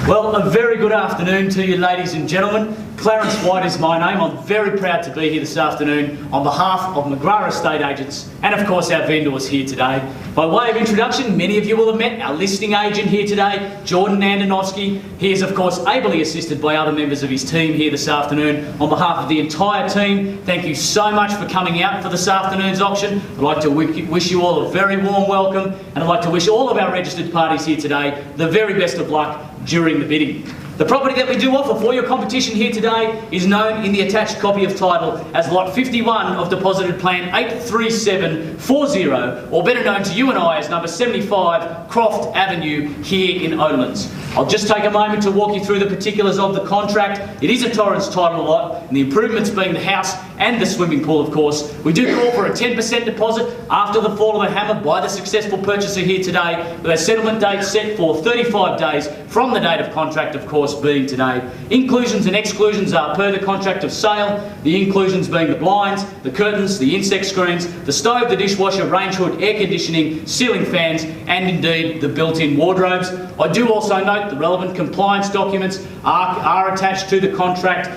Well, a very good afternoon to you, ladies and gentlemen. Clarence White is my name. I'm very proud to be here this afternoon on behalf of McGrath Estate Agents and, of course, our vendors here today. By way of introduction, many of you will have met our listing agent here today, Jordan Andonovski. He is, of course, ably assisted by other members of his team here this afternoon. On behalf of the entire team, thank you so much for coming out for this afternoon's auction. I'd like to wish you all a very warm welcome, and I'd like to wish all of our registered parties here today the very best of luck during the bidding. The property that we do offer for your competition here today is known in the attached copy of title as Lot 51 of Deposited Plan 83740, or better known to you and I as number 75 Croft Avenue here in Oatlands. I'll just take a moment to walk you through the particulars of the contract. It is a Torrens title lot, and the improvements being the house and the swimming pool, of course. We do call for a 10% deposit after the fall of the hammer by the successful purchaser here today, with a settlement date set for 35 days from the date of contract, of course, being today. Inclusions and exclusions are per the contract of sale, the inclusions being the blinds, the curtains, the insect screens, the stove, the dishwasher, range hood, air conditioning, ceiling fans, and indeed the built-in wardrobes. I do also note the relevant compliance documents are attached to the contract,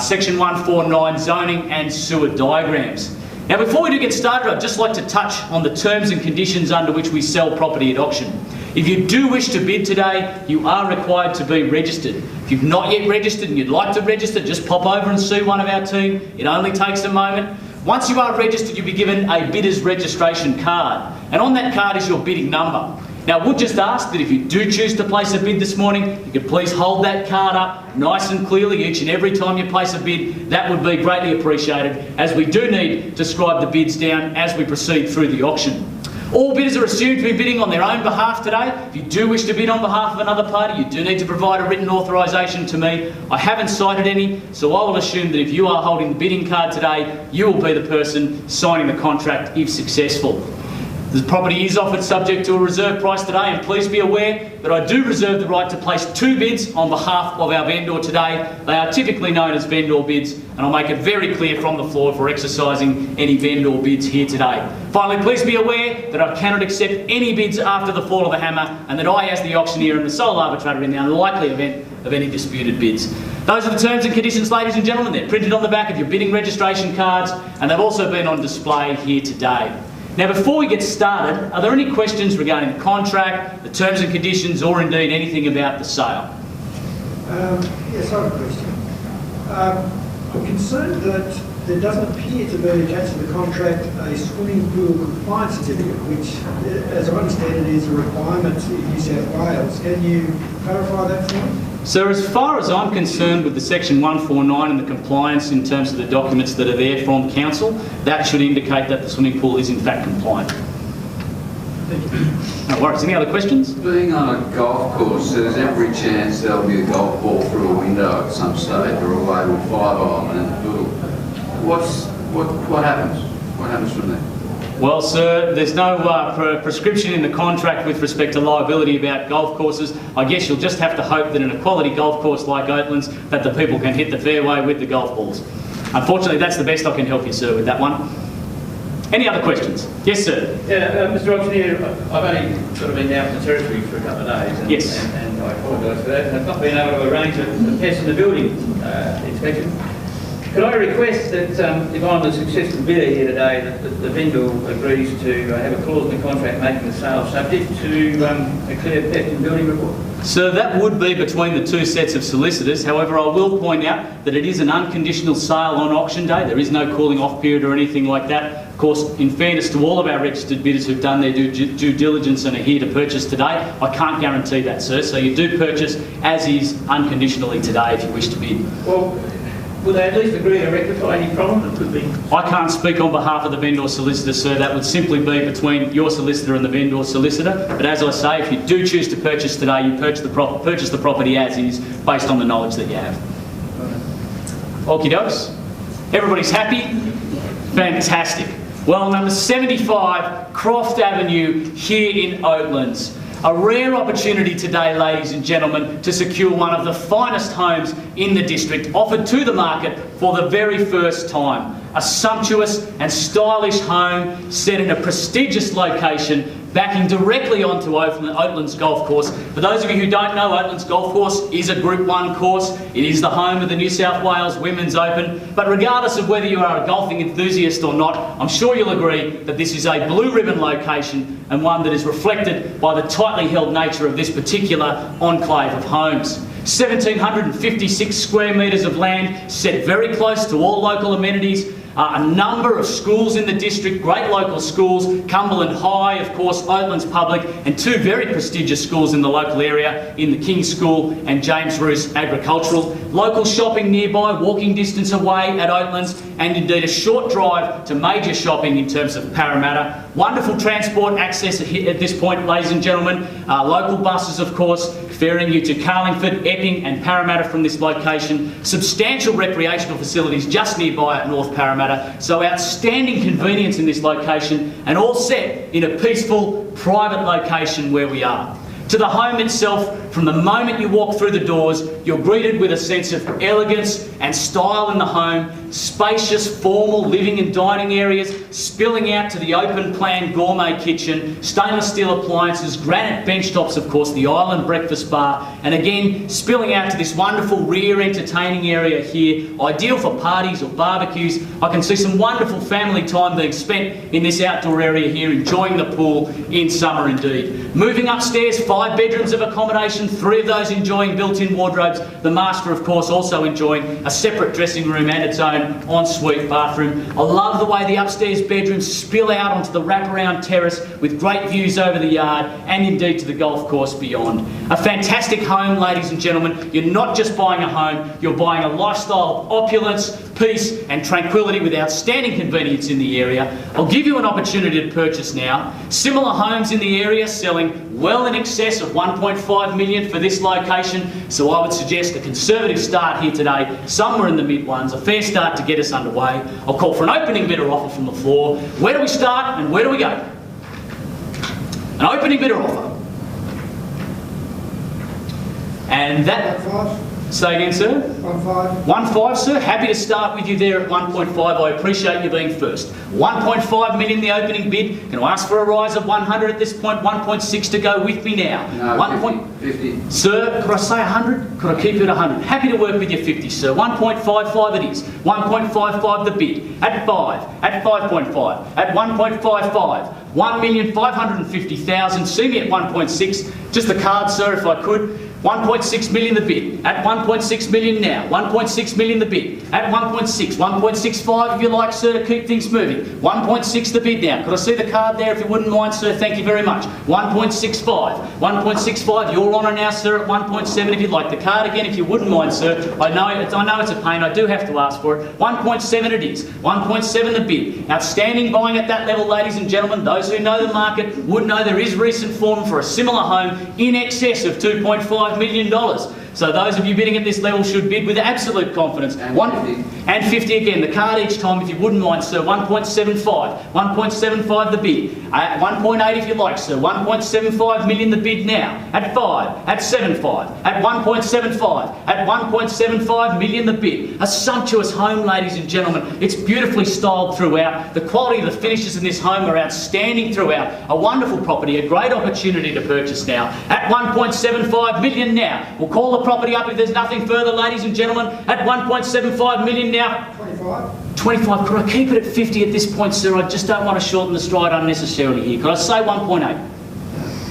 Section 149 zoning and sewer diagrams. Now, before we do get started, I'd just like to touch on the terms and conditions under which we sell property at auction. If you do wish to bid today, you are required to be registered. If you've not yet registered and you'd like to register, just pop over and see one of our team. It only takes a moment. Once you are registered, you'll be given a bidder's registration card, and on that card is your bidding number. Now, I would just ask that if you do choose to place a bid this morning, you could please hold that card up nice and clearly each and every time you place a bid. That would be greatly appreciated, as we do need to scribe the bids down as we proceed through the auction. All bidders are assumed to be bidding on their own behalf today. If you do wish to bid on behalf of another party, you do need to provide a written authorisation to me. I haven't cited any, so I will assume that if you are holding the bidding card today, you will be the person signing the contract if successful. The property is offered subject to a reserve price today, and please be aware that I do reserve the right to place two bids on behalf of our vendor today. They are typically known as vendor bids, and I'll make it very clear from the floor if we're exercising any vendor bids here today. Finally, please be aware that I cannot accept any bids after the fall of the hammer, and that I, as the auctioneer, am the sole arbitrator in the unlikely event of any disputed bids. Those are the terms and conditions, ladies and gentlemen. They're printed on the back of your bidding registration cards, and they've also been on display here today. Now, before we get started, are there any questions regarding the contract, the terms and conditions, or indeed anything about the sale? Yes, I have a question. I'm concerned that there doesn't appear to be attached to the contract a swimming pool compliance certificate, which, as I understand it, is a requirement in New South Wales. Can you clarify that for me? So, as far as I'm concerned with the Section 149 and the compliance in terms of the documents that are there from Council, that should indicate that the swimming pool is in fact compliant. Thank you. No worries. Any other questions? Being on a golf course, there's every chance there'll be a golf ball through a window at some stage, or a local 5-iron in the pool. What happens? What happens from there? Well, sir, there's no prescription in the contract with respect to liability about golf courses. I guess you'll just have to hope that in a quality golf course like Oatlands, that the people can hit the fairway with the golf balls. Unfortunately, that's the best I can help you, sir, with that one. Any other questions? Yes, sir. Yeah, Mr. Auctioneer, I've only sort of been down to the territory for a couple of days, and, yes, and I apologise for that. I've not been able to arrange a test in the building inspection. Could I request that if I'm the successful bidder here today, that the vendor agrees to have a clause in the contract making the sale subject to a clear theft and building report? So that would be between the two sets of solicitors. However, I will point out that it is an unconditional sale on auction day. There is no cooling off period or anything like that. Of course, in fairness to all of our registered bidders who've done their due diligence and are here to purchase today, I can't guarantee that, sir. So you do purchase as is unconditionally today if you wish to bid. Well, would they at least agree to rectify any problem that could be? I can't speak on behalf of the vendor solicitor, sir. That would simply be between your solicitor and the vendor solicitor. But as I say, if you do choose to purchase today, you purchase the property as is, based on the knowledge that you have. Okie dokes. Everybody's happy? Fantastic. Well, number 75 Croft Avenue here in Oatlands. A rare opportunity today, ladies and gentlemen, to secure one of the finest homes in the district, offered to the market for the very first time. a sumptuous and stylish home set in a prestigious location, backing directly onto Oatlands Golf Course. For those of you who don't know, Oatlands Golf Course is a Group 1 course. It is the home of the New South Wales Women's Open. But regardless of whether you are a golfing enthusiast or not, I'm sure you'll agree that this is a blue ribbon location and one that is reflected by the tightly held nature of this particular enclave of homes. 1,756 square metres of land set very close to all local amenities. A number of schools in the district, great local schools, Cumberland High, of course, Oatlands Public, and two very prestigious schools in the local area in the King's School and James Roos Agricultural. Local shopping nearby, walking distance away at Oatlands, and indeed a short drive to major shopping in terms of Parramatta. Wonderful transport access at this point, ladies and gentlemen. Local buses, of course, ferrying you to Carlingford, Epping and Parramatta from this location. Substantial recreational facilities just nearby at North Parramatta. So outstanding convenience in this location, and all set in a peaceful, private location where we are. To the home itself, from the moment you walk through the doors, you're greeted with a sense of elegance and style in the home, spacious, formal living and dining areas, spilling out to the open-plan gourmet kitchen, stainless steel appliances, granite bench tops, of course, the island breakfast bar, and again, spilling out to this wonderful rear entertaining area here, ideal for parties or barbecues. I can see some wonderful family time being spent in this outdoor area here, enjoying the pool in summer indeed. Moving upstairs, 5 bedrooms of accommodation, 3 of those enjoying built-in wardrobes. The master, of course, also enjoying a separate dressing room and its own ensuite bathroom. I love the way the upstairs bedrooms spill out onto the wraparound terrace with great views over the yard and indeed to the golf course beyond. A fantastic home, ladies and gentlemen. You're not just buying a home, you're buying a lifestyle of opulence, peace and tranquility with outstanding convenience in the area. I'll give you an opportunity to purchase now. Similar homes in the area selling well in excess of 1.5 million for this location, so I would suggest a conservative start here today, somewhere in the mid ones, a fair start to get us underway. I'll call for an opening bidder offer from the floor. Where do we start and where do we go? An opening bidder offer. And that... 1.5. Say again, sir? 1.5. 1.5, sir. Happy to start with you there at 1.5. I appreciate you being first. 1.5 million the opening bid. Can I ask for a rise of 100 at this point? 1.6 to go with me now. No, 50. Sir, could I say 100? Could I keep it at 100? Happy to work with you 50, sir. 1.55 it is. 1.55 the bid. At 5. At 5.5. At 1.55. 1,550,000. See me at 1.6. Just the card, sir, if I could. 1.6 million the bid. At 1.6 million now. 1.6 million the bid. At 1.6. 1.65 if you like, sir, to keep things moving. 1.6 the bid now. Could I see the card there if you wouldn't mind, sir? Thank you very much. 1.65. 1.65. You're on it now, sir, at 1.7 if you'd like. The card again if you wouldn't mind, sir. I know it's a pain. I do have to ask for it. 1.7 it is. 1.7 the bid. Outstanding buying at that level, ladies and gentlemen. Those who know the market would know there is recent form for a similar home in excess of $2.5 million. So those of you bidding at this level should bid with absolute confidence. And 50 again. The card each time if you wouldn't mind, sir. 1.75. 1.75 the bid. 1.8 if you like, sir. 1.75 million the bid now. At 5. At 7.5. At 1.75. At 1.75 million the bid. A sumptuous home, ladies and gentlemen. It's beautifully styled throughout. The quality of the finishes in this home are outstanding throughout. A wonderful property. A great opportunity to purchase now. At 1.75 million now. We'll call the property up if there's nothing further, ladies and gentlemen. At 1.75 million now. 25. 25. Could I keep it at 50 at this point, sir? I just don't want to shorten the stride unnecessarily here. Could I say 1.8?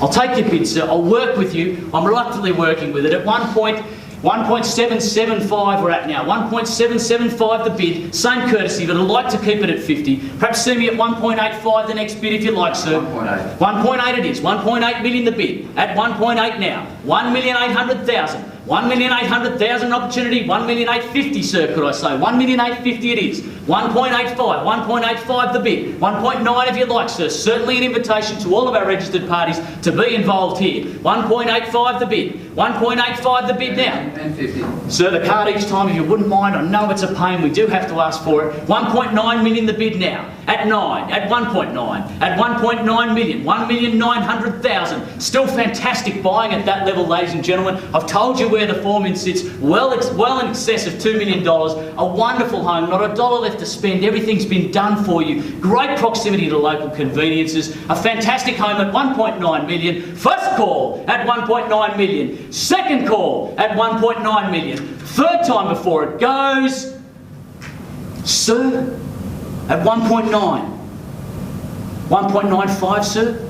I'll take your bid, sir. I'll work with you. I'm reluctantly working with it. At 1.775 we're at now. 1.775 the bid. Same courtesy, but I'd like to keep it at 50. Perhaps see me at 1.85 the next bid if you like, sir. 1.8. 1.8 it is. 1.8 million the bid. At 1.8 now. 1,800,000. 1,800,000 opportunity. 1,850,000, sir, could I say? 1,850,000 it is. 1.85. 1.85 the bid. 1.9 if you like, sir. Certainly an invitation to all of our registered parties to be involved here. 1.85 the bid. 1.85 the bid now. And 50. Sir, the card each time if you wouldn't mind. I know it's a pain. We do have to ask for it. 1.9 million the bid now. at 9, at 1.9, at 1.9 million, 1,900,000. Still fantastic buying at that level, ladies and gentlemen. I've told you where the foreman sits, well in excess of $2 million. A wonderful home, not a dollar left to spend. Everything's been done for you. Great proximity to local conveniences. A fantastic home at 1.9 million. First call at 1.9 million. Second call at 1.9 million. Third time before it goes, sir, at 1.9. 1.95, sir?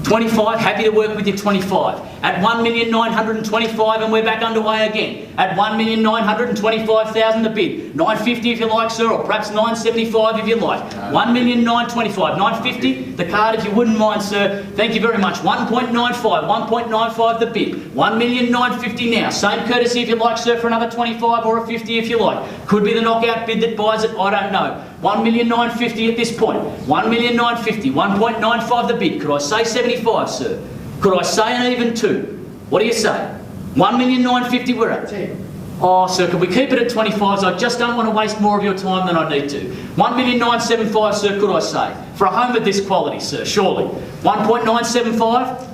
25, happy to work with you, 25. At 1,925,000 and we're back underway again. At 1,925,000 the bid. 950 if you like, sir, or perhaps 975 if you like. 1,925,000. 950, the card if you wouldn't mind, sir. Thank you very much. 1.95, 1.95 the bid. 1,950,000 now. Same courtesy if you like, sir, for another 25 or a 50 if you like. Could be the knockout bid that buys it, I don't know. 1,950,000 at this point. 1,950,000, 1.95 the bid. Could I say 75, sir? Could I say an even 2? What do you say? 1,950,000 we're at. 10. Oh, sir, could we keep it at 25s? I just don't want to waste more of your time than I need to. 1,975,000, sir, could I say? For a home of this quality, sir, surely. 1.975?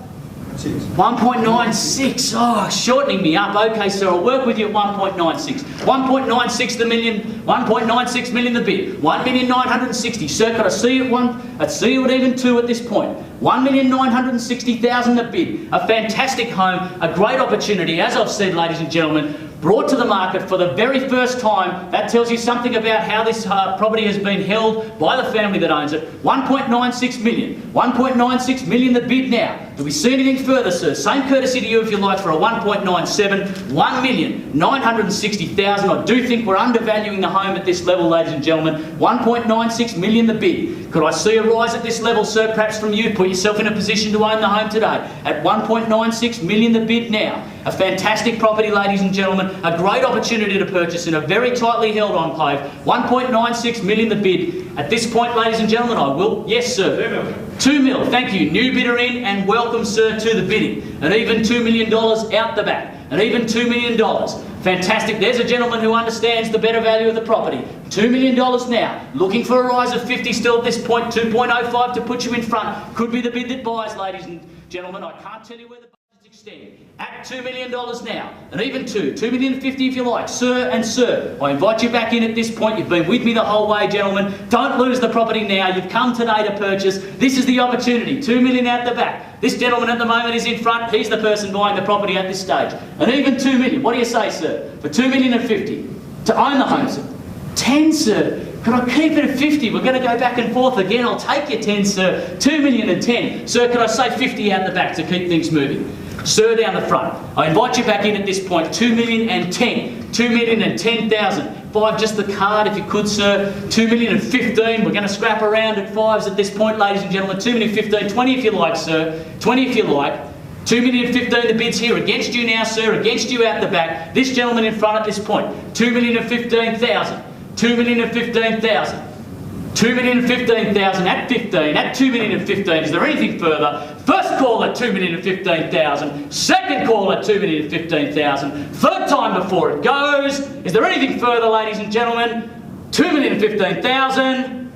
1.96. Oh, shortening me up. Okay, sir, I'll work with you at 1.96. 1.96 the million. 1.96 million the bid. 1,960,000. Sir, could I see you at one? I'd see you at even 2 at this point. 1,960,000 the bid. A fantastic home, a great opportunity, as I've said, ladies and gentlemen, brought to the market for the very first time. That tells you something about how this property has been held by the family that owns it. 1.96 million. 1.96 million the bid now. Do we see anything further, sir? Same courtesy to you if you like for a 1.97. 1,960,000. I do think we're undervaluing the home at this level, ladies and gentlemen. 1.96 million the bid. Could I see a rise at this level, sir, perhaps from you? Put yourself in a position to own the home today. At 1.96 million the bid now. A fantastic property, ladies and gentlemen. A great opportunity to purchase in a very tightly held enclave. 1.96 million the bid. At this point, ladies and gentlemen, I will... Yes, sir. 2 mil. 2 mil. Thank you. New bidder in and welcome, sir, to the bidding. An even $2 million out the back. An even $2 million. Fantastic. There's a gentleman who understands the better value of the property. $2 million now. Looking for a rise of 50 still at this point. 2.05 to put you in front. Could be the bid that buys, ladies and gentlemen. I can't tell you where the budgets extend. At $2 million now. And even 2,050,000 if you like. Sir and sir, I invite you back in at this point. You've been with me the whole way, gentlemen. Don't lose the property now. You've come today to purchase. This is the opportunity. $2 million out the back. This gentleman at the moment is in front. He's the person buying the property at this stage. And even 2 million. What do you say, sir? For 2,050,000 to own the home, sir. 10, sir. Could I keep it at 50? We're going to go back and forth again. I'll take your 10, sir. 2,010,000. Sir, could I say 50 out the back to keep things moving? Sir, down the front. I invite you back in at this point. 2,010,000. 2,010,000. 5, just the card if you could, sir. 2,015,000. We're going to scrap around at 5s at this point, ladies and gentlemen. 2,015,000. 20 if you like, sir. 20 if you like. 2,015,000 the bid's here against you now, sir. Against you out the back. This gentleman in front at this point. 2,015,000. 2,015,000. 2,015,000 at 15, at 2,015,000. Is there anything further? First call at 2,015,000. Second call at 2,015,000. Third time before it goes. Is there anything further, ladies and gentlemen? 2,015,000.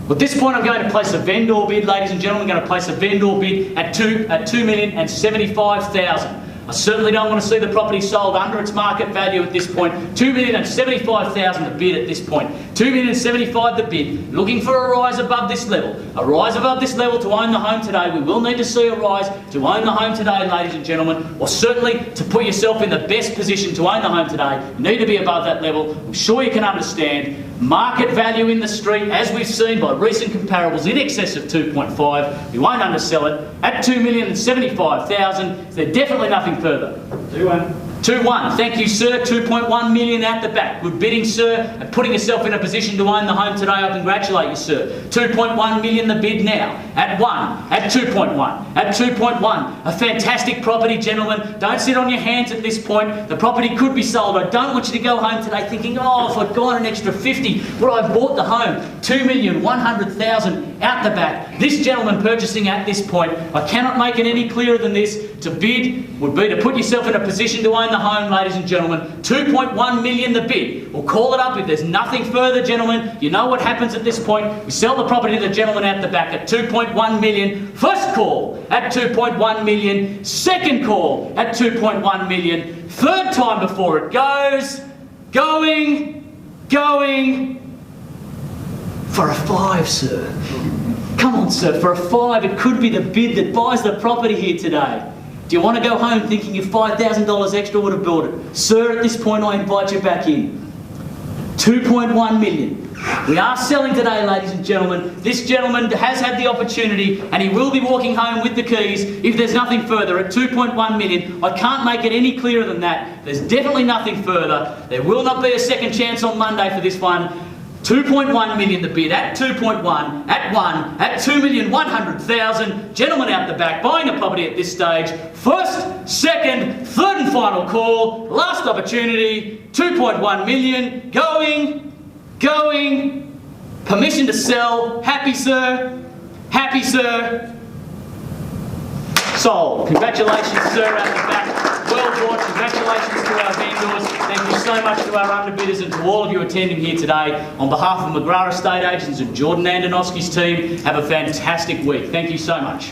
Well, at this point, I'm going to place a vendor bid, ladies and gentlemen. I'm going to place a vendor bid at 2,075,000. I certainly don't want to see the property sold under its market value at this point. 2,075,000 the bid at this point. 2,075,000 the bid. Looking for a rise above this level. A rise above this level to own the home today. We will need to see a rise to own the home today, ladies and gentlemen, or certainly to put yourself in the best position to own the home today. You need to be above that level. I'm sure you can understand. Market value in the street, as we've seen by recent comparables, in excess of 2.5. We won't undersell it. At 2,075,000, is there definitely nothing further? 2-1. 2-1. Thank you, sir. 2.1 million at the back. Good bidding, sir. And putting yourself in a position to own the home today, I congratulate you, sir. 2.1 million the bid now. At 1. At 2.1. At 2.1. A fantastic property, gentlemen. Don't sit on your hands at this point. The property could be sold. I don't want you to go home today thinking, oh, if I'd gone an extra 50, would I have bought the home? 2,100,000 out the back. This gentleman purchasing at this point, I cannot make it any clearer than this. To bid would be to put yourself in a position to own the the home, ladies and gentlemen. 2.1 million the bid. We'll call it up if there's nothing further, gentlemen. You know what happens at this point. We sell the property to the gentleman out the back at 2.1 million. First call at 2.1 million. Second call at 2.1 million. Third time before it goes. Going for a 5, sir. Come on, sir, for a 5, it could be the bid that buys the property here today. Do you want to go home thinking if $5,000 extra would have built it? Sir, at this point, I invite you back in. 2.1 million. We are selling today, ladies and gentlemen. This gentleman has had the opportunity and he will be walking home with the keys if there's nothing further at 2.1 million. I can't make it any clearer than that. There's definitely nothing further. There will not be a second chance on Monday for this one. 2.1 million the bid, at 2.1, at 1, at 2,100,000. Gentlemen out the back buying a property at this stage. First, second, third and final call. Last opportunity, 2.1 million. Going. Permission to sell. Happy, sir? Happy, sir? Sold. Congratulations, sir, out the back. Well brought. Congratulations to our vendors. Thank you so much to our underbidders and to all of you attending here today. On behalf of McGrath Estate Agents and Jordan Andonoski's team, have a fantastic week. Thank you so much.